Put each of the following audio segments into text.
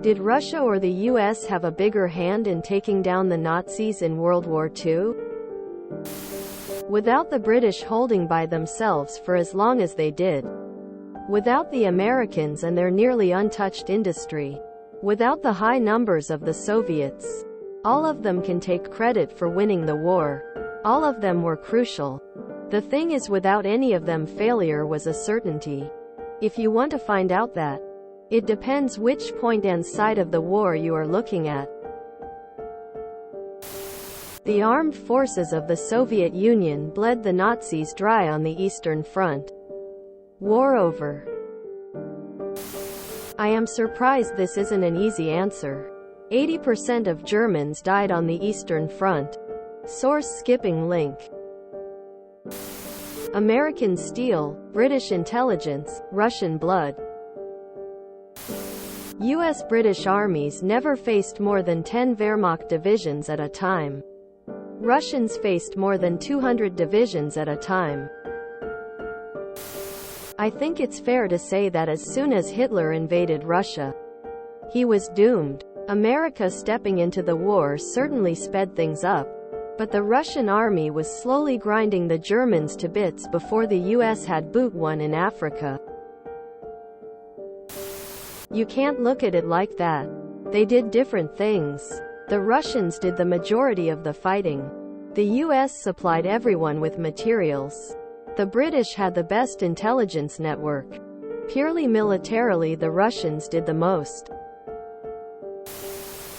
Did Russia or the US have a bigger hand in taking down the Nazis in World War II? Without the British holding by themselves for as long as they did, without the Americans and their nearly untouched industry, without the high numbers of the Soviets, all of them can take credit for winning the war. All of them were crucial. The thing is, without any of them, failure was a certainty. If you want to find out that, it depends which point and side of the war you are looking at. The armed forces of the Soviet Union bled the Nazis dry on the Eastern Front. War over. I am surprised this isn't an easy answer. 80% of Germans died on the Eastern Front. Source skipping link. American steel, British intelligence, Russian blood. US-British armies never faced more than 10 Wehrmacht divisions at a time. Russians faced more than 200 divisions at a time. I think it's fair to say that as soon as Hitler invaded Russia, he was doomed. America stepping into the war certainly sped things up, but the Russian army was slowly grinding the Germans to bits before the US had boot one in Africa. You can't look at it like that. They did different things. The Russians did the majority of the fighting. The US supplied everyone with materials. The British had the best intelligence network. Purely militarily, the Russians did the most.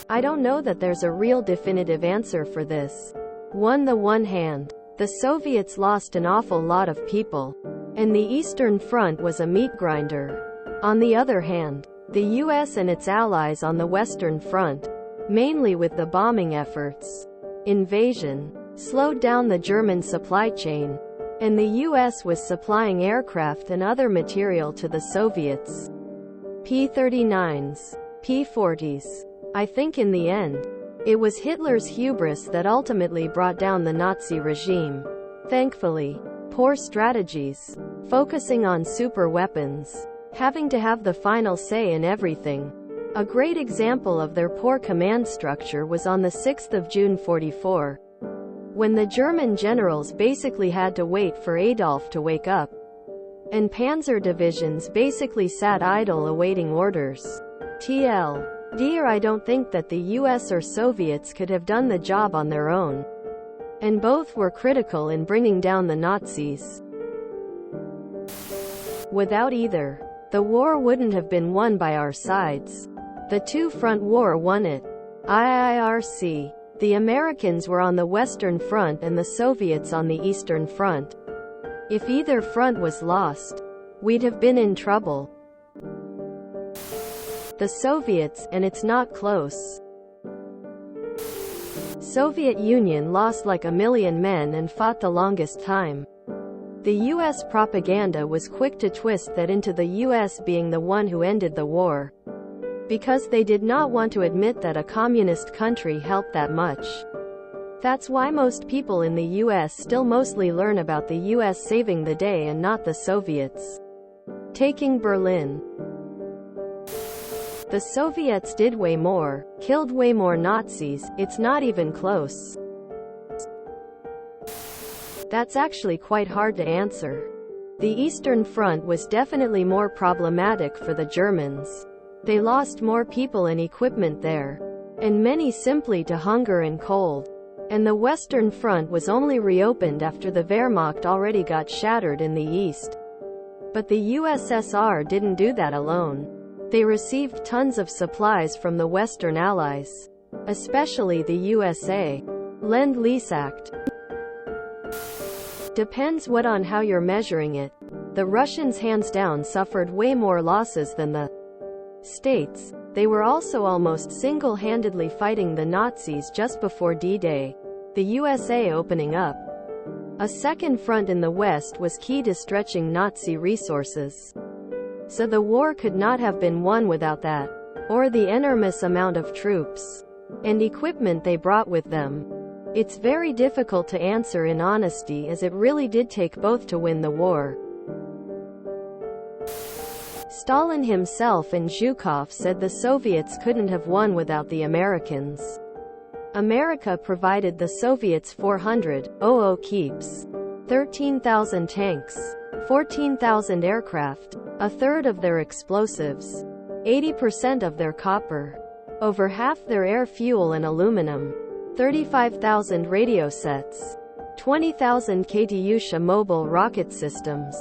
I don't know that there's a real definitive answer for this. On the one hand, the Soviets lost an awful lot of people, and the Eastern Front was a meat grinder. On the other hand, the US and its allies on the Western Front, mainly with the bombing efforts, invasion, slowed down the German supply chain, and the US was supplying aircraft and other material to the Soviets. P-39s, P-40s. I think in the end, it was Hitler's hubris that ultimately brought down the Nazi regime. Thankfully, poor strategies, focusing on super weapons, having to have the final say in everything. A great example of their poor command structure was on the 6th of June 44, when the German generals basically had to wait for Adolf to wake up, and panzer divisions basically sat idle awaiting orders. Dear, I don't think that the US or Soviets could have done the job on their own, and both were critical in bringing down the Nazis. Without either, the war wouldn't have been won by our sides. The two-front war won it. IIRC. The Americans were on the Western Front and the Soviets on the Eastern Front. If either front was lost, we'd have been in trouble. The Soviets, and it's not close. Soviet Union lost like 1 million men and fought the longest time. The US propaganda was quick to twist that into the US being the one who ended the war, because they did not want to admit that a communist country helped that much. That's why most people in the US still mostly learn about the US saving the day and not the Soviets taking Berlin. The Soviets did way more, killed way more Nazis, it's not even close. That's actually quite hard to answer. The Eastern Front was definitely more problematic for the Germans. They lost more people and equipment there, and many simply to hunger and cold. And the Western Front was only reopened after the Wehrmacht already got shattered in the East. But the USSR didn't do that alone. They received tons of supplies from the Western Allies, especially the USA. Lend-Lease Act. Depends what on how you're measuring it. The Russians hands down suffered way more losses than the States. They were also almost single-handedly fighting the Nazis just before D-Day, the USA opening up. A second front in the West was key to stretching Nazi resources. So the war could not have been won without that, or the enormous amount of troops and equipment they brought with them. It's very difficult to answer in honesty, as it really did take both to win the war. Stalin himself and Zhukov said the Soviets couldn't have won without the Americans. America provided the Soviets 400,000 keeps, 13,000 tanks, 14,000 aircraft, a third of their explosives, 80% of their copper, over half their air fuel and aluminum, 35,000 radio sets, 20,000 Katyusha mobile rocket systems,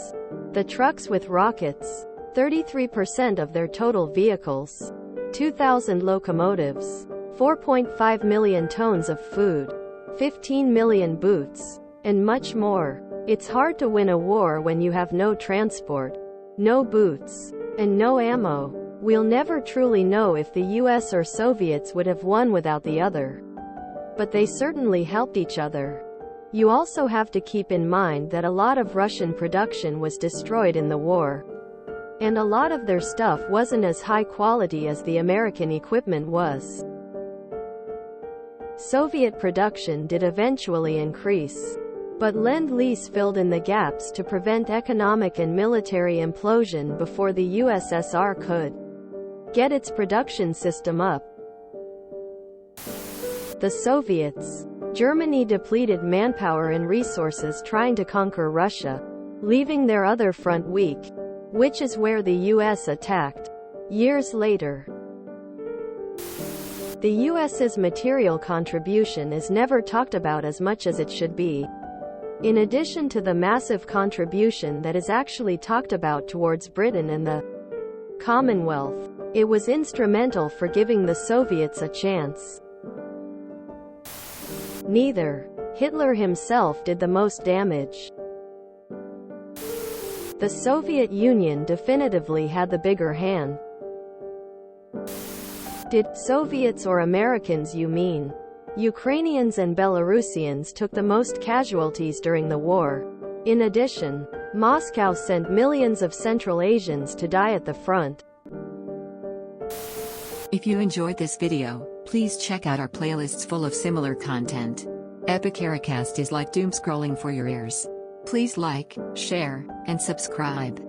the trucks with rockets, 33% of their total vehicles, 2,000 locomotives, 4.5 million tons of food, 15 million boots, and much more. It's hard to win a war when you have no transport, no boots, and no ammo. We'll never truly know if the US or Soviets would have won without the other. But they certainly helped each other. You also have to keep in mind that a lot of Russian production was destroyed in the war. And a lot of their stuff wasn't as high quality as the American equipment was. Soviet production did eventually increase. But Lend-Lease filled in the gaps to prevent economic and military implosion before the USSR could get its production system up. The Soviets. Germany depleted manpower and resources trying to conquer Russia, leaving their other front weak, which is where the US attacked. Years later, the US's material contribution is never talked about as much as it should be. In addition to the massive contribution that is actually talked about towards Britain and the Commonwealth, it was instrumental for giving the Soviets a chance. Neither. Hitler himself did the most damage. The Soviet Union definitively had the bigger hand. Did Soviets or Americans, you mean? Ukrainians and Belarusians took the most casualties during the war. In addition, Moscow sent millions of Central Asians to die at the front. If you enjoyed this video, please check out our playlists full of similar content. Epicaricast is like doom scrolling for your ears. Please like, share, and subscribe.